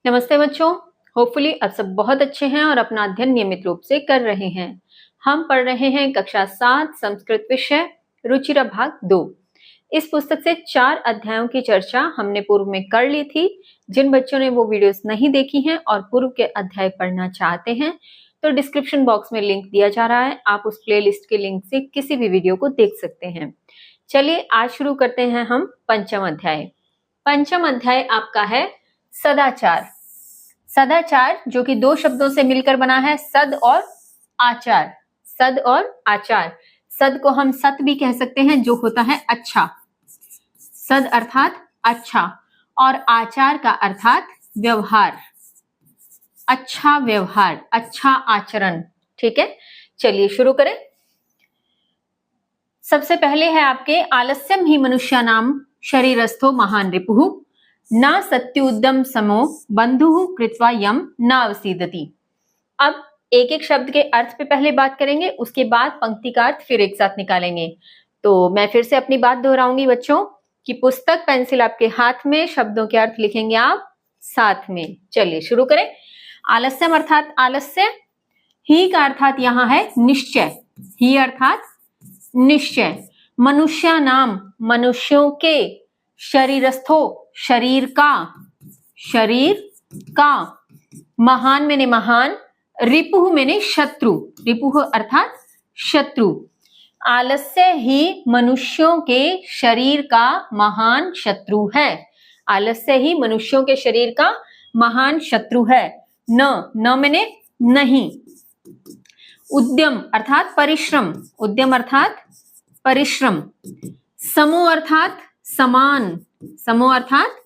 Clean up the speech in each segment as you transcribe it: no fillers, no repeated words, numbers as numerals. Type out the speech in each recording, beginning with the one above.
नमस्ते बच्चों। होपफुली आप सब बहुत अच्छे हैं और अपना अध्ययन नियमित रूप से कर रहे हैं। हम पढ़ रहे हैं कक्षा 7 संस्कृत विषय रुचिरा भाग 2। इस पुस्तक से 4 अध्यायों की चर्चा हमने पूर्व में कर ली थी। जिन बच्चों ने वो वीडियोस नहीं देखी हैं और पूर्व के अध्याय पढ़ना चाहते हैं तो डिस्क्रिप्शन बॉक्स में लिंक दिया जा रहा है, आप उस प्लेलिस्ट के लिंक से किसी भी वीडियो को देख सकते हैं। चलिए आज शुरू करते हैं हम पंचम अध्याय। पंचम अध्याय आपका है सदाचार। सदाचार जो कि 2 शब्दों से मिलकर बना है, सद और आचार। सद और आचार। सद को हम सत भी कह सकते हैं जो होता है अच्छा। सद अर्थात अच्छा और आचार का अर्थात व्यवहार, अच्छा व्यवहार, अच्छा आचरण। ठीक है, चलिए शुरू करें। सबसे पहले है आपके आलस्यम ही मनुष्यानाम शरीरस्थो महान रिपुः ना सत्युद्यम समो बंधु कृत्वा यम न अवसीदति। अब एक एक शब्द के अर्थ पे पहले बात करेंगे, उसके बाद पंक्ति का अर्थ फिर एक साथ निकालेंगे। तो मैं फिर से अपनी बात दोहराऊंगी बच्चों कि पुस्तक पेंसिल आपके हाथ में, शब्दों के अर्थ लिखेंगे आप साथ में। चलिए शुरू करें। आलस्यम अर्थात आलस्य, ही का अर्थात यहाँ है निश्चय, ही अर्थात निश्चय। मनुष्य नाम मनुष्यों के, शरीरस्थो शरीर का, शरीर का, महान मैंने महान, रिपुः मैंने शत्रु, रिपुः अर्थात शत्रु। आलस्य ही मनुष्यों के शरीर का महान शत्रु है। आलस्य ही मनुष्यों के शरीर का महान शत्रु है। न मैंने नहीं। उद्यम अर्थात परिश्रम, उद्यम अर्थात परिश्रम। समो अर्थात समान, समो अर्थात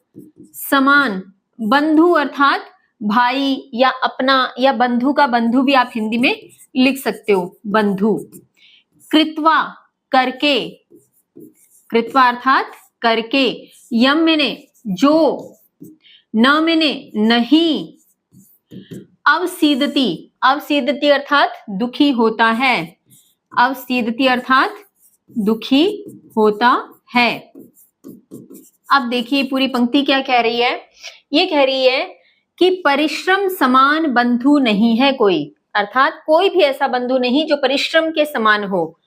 समान। बंधु अर्थात भाई या अपना या बंधु का बंधु भी आप हिंदी में लिख सकते हो, बंधु। कृत्वा करके, कृत्वा अर्थात करके। यम मैंने जो, न मैंने नहीं। अवसीदति, अवसीदति अर्थात दुखी होता है, अवसीदति अर्थात दुखी होता है। अब देखिए पूरी पंक्ति क्या कह रही है। ये कह रही है कि परिश्रम समान बंधु नहीं है कोई, अर्थात कोई भी ऐसा बंधु नहीं जो परिश्रम के समान हो,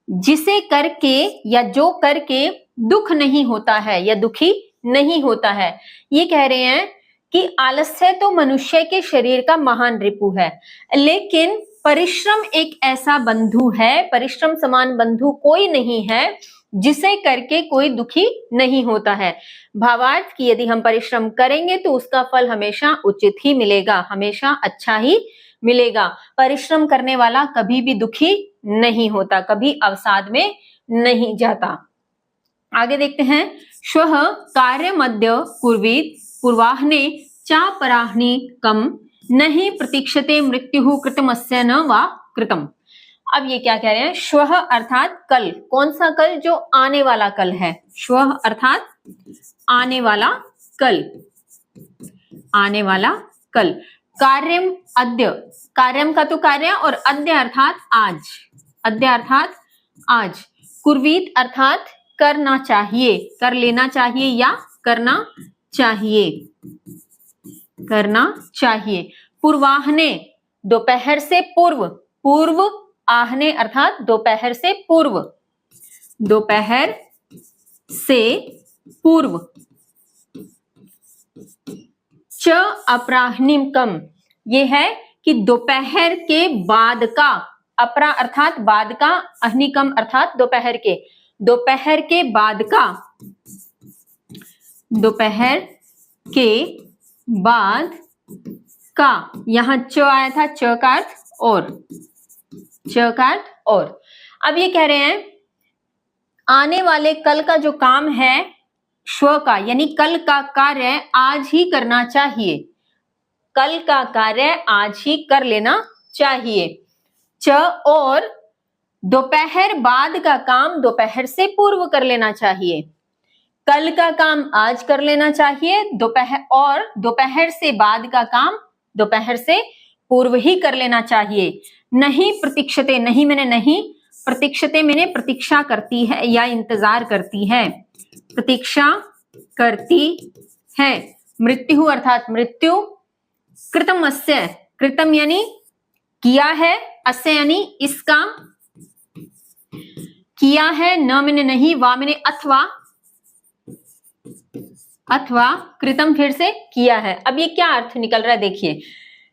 जिसे करके या जो करके दुख नहीं होता है या दुखी नहीं होता है। ये कह रहे हैं कि आलस्य तो मनुष्य के शरीर का महान रिपु है, लेकिन परिश्रम एक ऐसा बंधु है, परिश्रम समान बंधु कोई नहीं है जिसे करके कोई दुखी नहीं होता है। भावार्थ कि यदि हम परिश्रम करेंगे तो उसका फल हमेशा उचित ही मिलेगा, हमेशा अच्छा ही मिलेगा। परिश्रम करने वाला कभी भी दुखी नहीं होता, कभी अवसाद में नहीं जाता। आगे देखते हैं। श्वः कार्यमद्य कुर्वीत पूर्वाह्ने चापराह्ने कम नहीं प्रतीक्षते मृत्युः कृतमस्य न वा कृतम। अब ये क्या कह रहे हैं। श्वः अर्थात कल, कौन सा कल, जो आने वाला कल है। श्वः अर्थात आने वाला कल, आने वाला कल। कार्यम अद्य, कार्यम का तो कार्य और अद्य अर्थात आज, अद्य अर्थात आज। कुर्वीत अर्थात करना चाहिए, कर लेना चाहिए या करना चाहिए, करना चाहिए। पूर्वाह्ने दोपहर से पूर्व, पूर्व आहने अर्थात दोपहर से पूर्व, दोपहर से पूर्व। च अपराह्निकम, ये है कि दोपहर के बाद का, अपरा अर्थात बाद का, अह्निकम अर्थात दोपहर के, दोपहर के बाद का, दोपहर के बाद का। यहां च आया था, च का अर्थ और, च का अर्थ और। अब ये कह रहे हैं आने वाले कल का जो काम है श्व का, यानी कल का कार्य आज ही करना चाहिए, कल का कार्य आज ही कर लेना चाहिए। च और दोपहर बाद का काम दोपहर से पूर्व कर लेना चाहिए, कल का काम आज कर लेना चाहिए, दोपहर और दोपहर से बाद का काम दोपहर से पूर्व ही कर लेना चाहिए। नहीं प्रतीक्षते, नहीं मैंने नहीं, प्रतीक्षते मैंने प्रतीक्षा करती है या इंतजार करती है, प्रतीक्षा करती है। मृत्यु अर्थात मृत्यु, कृतम अस्य, कृतम यानी किया है, अस्य यानी इसका, किया है, न मैंने नहीं, वा मैंने अथवा, अथवा कृतम फिर से किया है। अब ये क्या अर्थ निकल रहा है देखिए,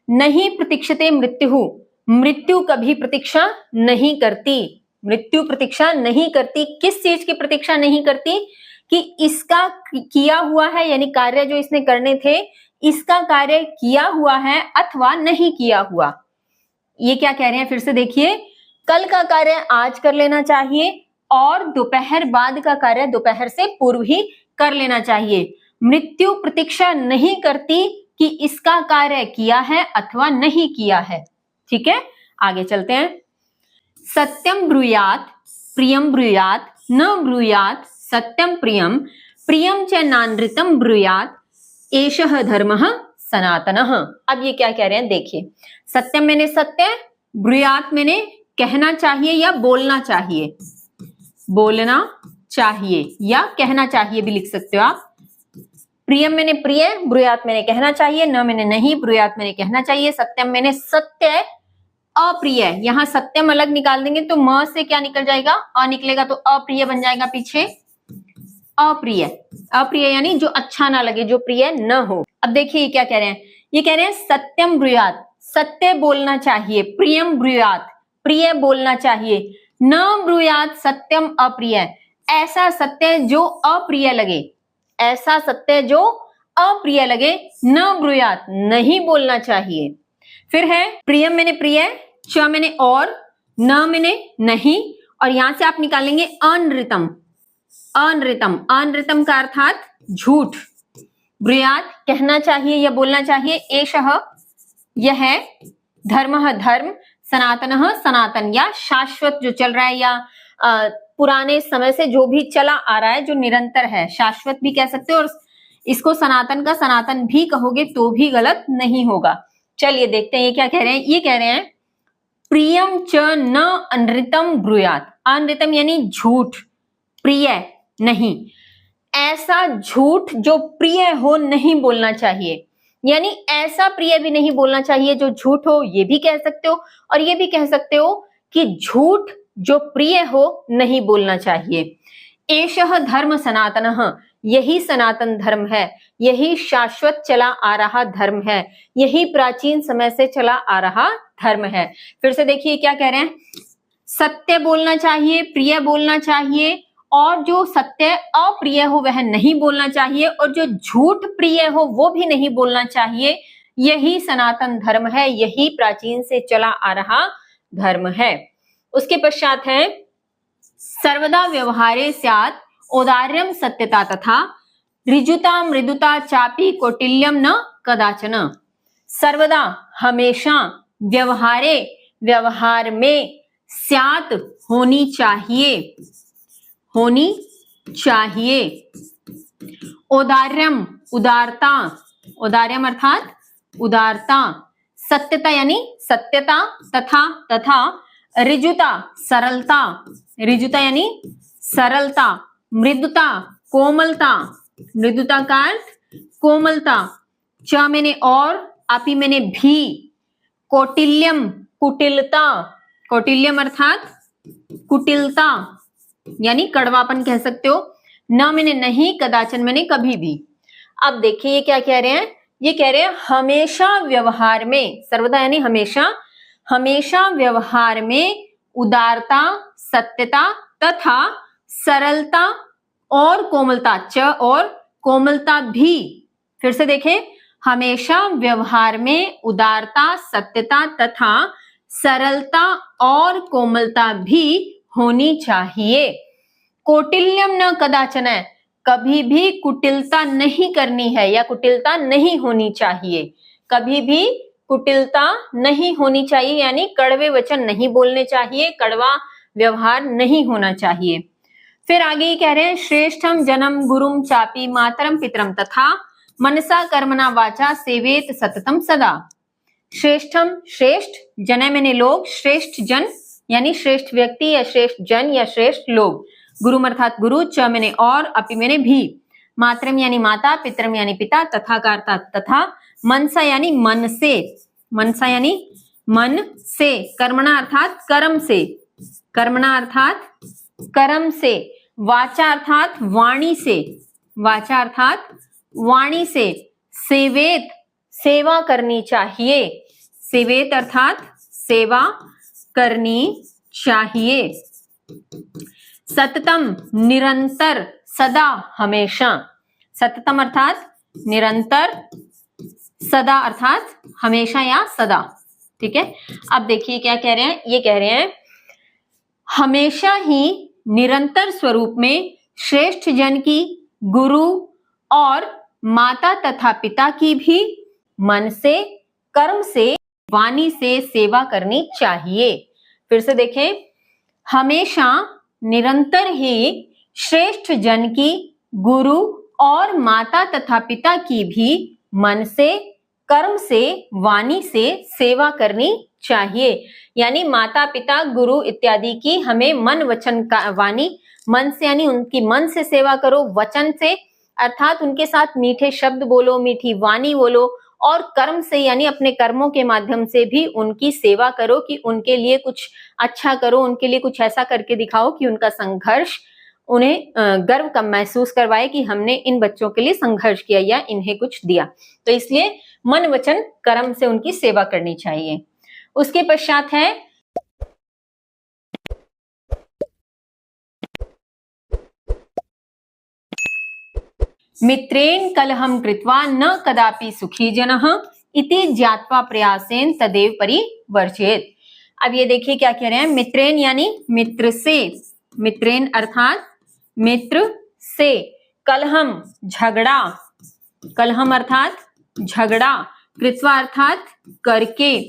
नहीं प्रतीक्षते मृत्यु, मृत्यु कभी प्रतीक्षा नहीं करती, मृत्यु प्रतीक्षा नहीं करती। किस चीज की प्रतीक्षा नहीं करती? कि इसका किया हुआ है, यानी कार्य जो इसने करने थे, इसका कार्य किया हुआ है अथवा नहीं किया हुआ। ये क्या कह रहे हैं फिर से देखिए, कल का कार्य आज कर लेना चाहिए और दोपहर बाद का कार्य दोपहर से पूर्व ही कर लेना चाहिए। मृत्यु प्रतीक्षा नहीं करती कि इसका कार्य किया है अथवा नहीं किया है। ठीक है, आगे चलते हैं। सत्यम ब्रूयात, प्रियम ब्रूयात, न ब्रूयात सत्यम प्रियम, प्रियम च नानृतम ब्रूयात, एषः धर्मः सनातनः। अब ये क्या कह रहे हैं देखिए, सत्यम मैंने सत्य, ब्रूयात मैंने कहना चाहिए या बोलना चाहिए, बोलना चाहिए या कहना चाहिए भी लिख सकते हो आप। प्रियम मैंने प्रिय, ब्रूयात मैंने कहना चाहिए, न मैंने नहीं, ब्रूयात मैंने कहना चाहिए। सत्यम मैंने सत्य, अप्रिय, यहां सत्यम अलग निकाल देंगे तो म से क्या निकल जाएगा, अ निकलेगा तो अप्रिय बन जाएगा पीछे, अप्रिय, अप्रिय यानी जो अच्छा ना लगे, जो प्रिय न हो। अब देखिए ये क्या कह रहे हैं, ये कह रहे हैं सत्यम ब्रूयात, सत्य बोलना चाहिए, प्रियम ब्रूयात, प्रिय बोलना चाहिए, न ब्रूयात सत्यम अप्रिय, ऐसा सत्य जो अप्रिय लगे, ऐसा सत्य जो अप्रिय लगे, न ब्रूयात नहीं बोलना चाहिए। फिर है प्रियम मैंने प्रिय, च मैंने और, न मैंने नहीं, और यहां से आप निकालेंगे अनृतम, अनृतम, अनृतम का अर्थात झूठ। ब्रूयात कहना चाहिए या बोलना चाहिए, एषः यह है, धर्मः धर्म, सनातनः सनातन या शाश्वत जो चल रहा है या पुराने समय से जो भी चला आ रहा है, जो निरंतर है, शाश्वत भी कह सकते हो और इसको सनातन का सनातन भी कहोगे तो भी गलत नहीं होगा। चलिए देखते हैं ये क्या कह रहे हैं। ये कह रहे हैं प्रियम च न अनृतम ब्रूयात, अनृतम यानी झूठ, प्रिय नहीं, ऐसा झूठ जो प्रिय हो नहीं बोलना चाहिए, यानी ऐसा प्रिय भी नहीं बोलना चाहिए जो झूठ हो, ये भी कह सकते हो, और ये भी कह सकते हो कि झूठ जो प्रिय हो नहीं बोलना चाहिए। एषः धर्म सनातनः, यही सनातन धर्म है, यही शाश्वत चला आ रहा धर्म है, यही प्राचीन समय से चला आ रहा धर्म है। फिर से देखिए क्या कह रहे हैं, सत्य बोलना चाहिए, प्रिय बोलना चाहिए, और जो सत्य अप्रिय हो वह नहीं बोलना चाहिए, और जो झूठ प्रिय हो वो भी नहीं बोलना चाहिए। यही सनातन धर्म है, यही प्राचीन से चला आ रहा धर्म है। उसके पश्चात है सर्वदा व्यवहारे स्यात् औदार्यम सत्यता तथा ऋजुता मृदुता चापि कौटिल्यम न कदाचन। सर्वदा हमेशा, व्यवहारे व्यवहार में, स्यात् होनी चाहिए, होनी चाहिए, औदार्यम उदारता, औदार्यम अर्थात उदारता, सत्यता यानी सत्यता, तथा तथा ऋजुता सरलता, ऋजुता यानी सरलता, मृदुता कोमलता, मृदुता का अर्थ कोमलता, च मैंने और, आपी मैंने भी, कौटिल्यम कुटिलता, कौटिल्यम अर्थात कुटिलता यानी कड़वापन कह सकते हो, न मैंने नहीं, कदाचन मैंने कभी भी। अब देखिए ये क्या कह रहे हैं, ये कह रहे हैं हमेशा व्यवहार में, सर्वदा यानी हमेशा, हमेशा व्यवहार में उदारता, सत्यता तथा सरलता और कोमलता, च और कोमलता भी। फिर से देखें, हमेशा व्यवहार में उदारता, सत्यता तथा सरलता और कोमलता भी होनी चाहिए। कौटिल्यम न कदाचन, कभी भी कुटिलता नहीं करनी है या कुटिलता नहीं होनी चाहिए, कभी भी कुटिलता नहीं होनी चाहिए, यानी कड़वे वचन नहीं बोलने चाहिए, कड़वा व्यवहार नहीं होना चाहिए। फिर आगे ये कह रहे हैं श्रेष्ठम जन्म गुरुम चापी मातरम पितरम तथा मनसा कर्मणा वाचा सेवेत सततम सदा। श्रेष्ठम श्रेष्ठ, जन मैंने लोग, श्रेष्ठ जन यानी श्रेष्ठ व्यक्ति या श्रेष्ठ जन या श्रेष्ठ लोग, गुरु अर्थात गुरु, च मैंने और, अपि मैंने भी, मातरम यानी माता, पितरम यानी पिता, तथा का अर्थात तथा, मनसा यानी मन से, मनसा यानी मन से, कर्मणा अर्थात कर्म से, कर्मणा अर्थात कर्म से, वाचा अर्थात वाणी से, वाचा अर्थात वाणी से, सेवेत सेवा करनी चाहिए, सेवेत अर्थात सेवा करनी चाहिए, सततम निरंतर, सदा हमेशा, सततम अर्थात निरंतर, सदा अर्थात हमेशा या सदा। ठीक है, अब देखिए क्या कह रहे हैं, ये कह रहे हैं हमेशा ही निरंतर स्वरूप में श्रेष्ठ जन की, गुरु और माता तथा पिता की भी मन से, कर्म से, वाणी से सेवा करनी चाहिए। फिर से देखें, हमेशा निरंतर ही श्रेष्ठ जन की, गुरु और माता तथा पिता की भी मन से, कर्म से, वाणी से सेवा करनी चाहिए। यानी माता पिता गुरु इत्यादि की हमें मन वचन का वाणी, मन से यानी उनकी मन से सेवा करो, वचन से अर्थात उनके साथ मीठे शब्द बोलो, मीठी वाणी बोलो, और कर्म से यानी अपने कर्मों के माध्यम से भी उनकी सेवा करो कि उनके लिए कुछ अच्छा करो, उनके लिए कुछ ऐसा करके दिखाओ कि उनका संघर्ष उन्हें गर्व का महसूस करवाए कि हमने इन बच्चों के लिए संघर्ष किया या इन्हें कुछ दिया। तो इसलिए मन वचन कर्म से उनकी सेवा करनी चाहिए। उसके पश्चात है मित्रेण कलहम कृत्वा न कदापि सुखी जनः इति ज्ञात्वा प्रयासेन तदेव परिवर्जयेत्। अब ये देखिए क्या कह रहे हैं, मित्रेण यानी मित्र से, मित्रेण अर्थात मित्र से, कलहम झगड़ा, कलहम अर्थात झगड़ा, कृत्वा अर्थात करके,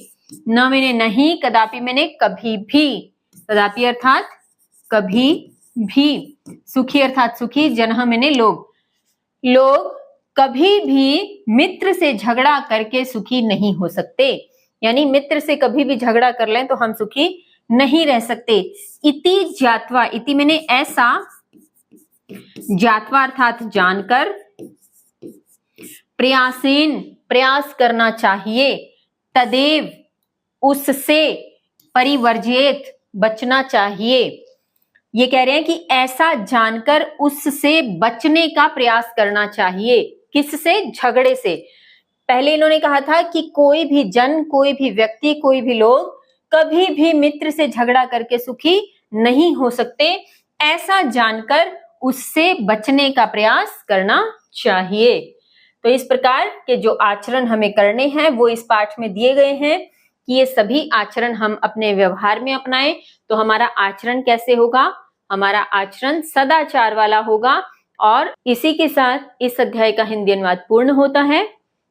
न मैंने नहीं, कदापि मैंने कभी भी, कदापि अर्थात कभी भी, सुखी अर्थात सुखी, जनः मैंने लोग, लोग कभी भी मित्र से झगड़ा करके सुखी नहीं हो सकते। यानी मित्र से कभी भी झगड़ा कर लें तो हम सुखी नहीं रह सकते। इति ज्ञात्वा, इति मैंने ऐसा, ज्ञात्वा अर्थात जानकर, प्रयासेन प्रयास करना चाहिए, तदेव उससे, परिवर्जयेत बचना चाहिए। ये कह रहे हैं कि ऐसा जानकर उससे बचने का प्रयास करना चाहिए। किससे? झगड़े से। पहले इन्होंने कहा था कि कोई भी जन, कोई भी व्यक्ति, कोई भी लोग कभी भी मित्र से झगड़ा करके सुखी नहीं हो सकते। ऐसा जानकर उससे बचने का प्रयास करना चाहिए। तो इस प्रकार के जो आचरण हमें करने हैं वो इस पाठ में दिए गए हैं कि ये सभी आचरण हम अपने व्यवहार में अपनाएं। तो हमारा आचरण कैसे होगा? हमारा आचरण सदाचार वाला होगा। और इसी के साथ इस अध्याय का हिंदी अनुवाद पूर्ण होता है।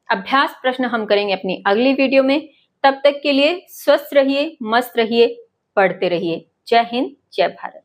अभ्यास प्रश्न हम करेंगे अपनी अगली वीडियो में। तब तक के लिए स्वस्थ रहिए, मस्त रहिए, पढ़ते रहिए। जय हिंद, जय भारत।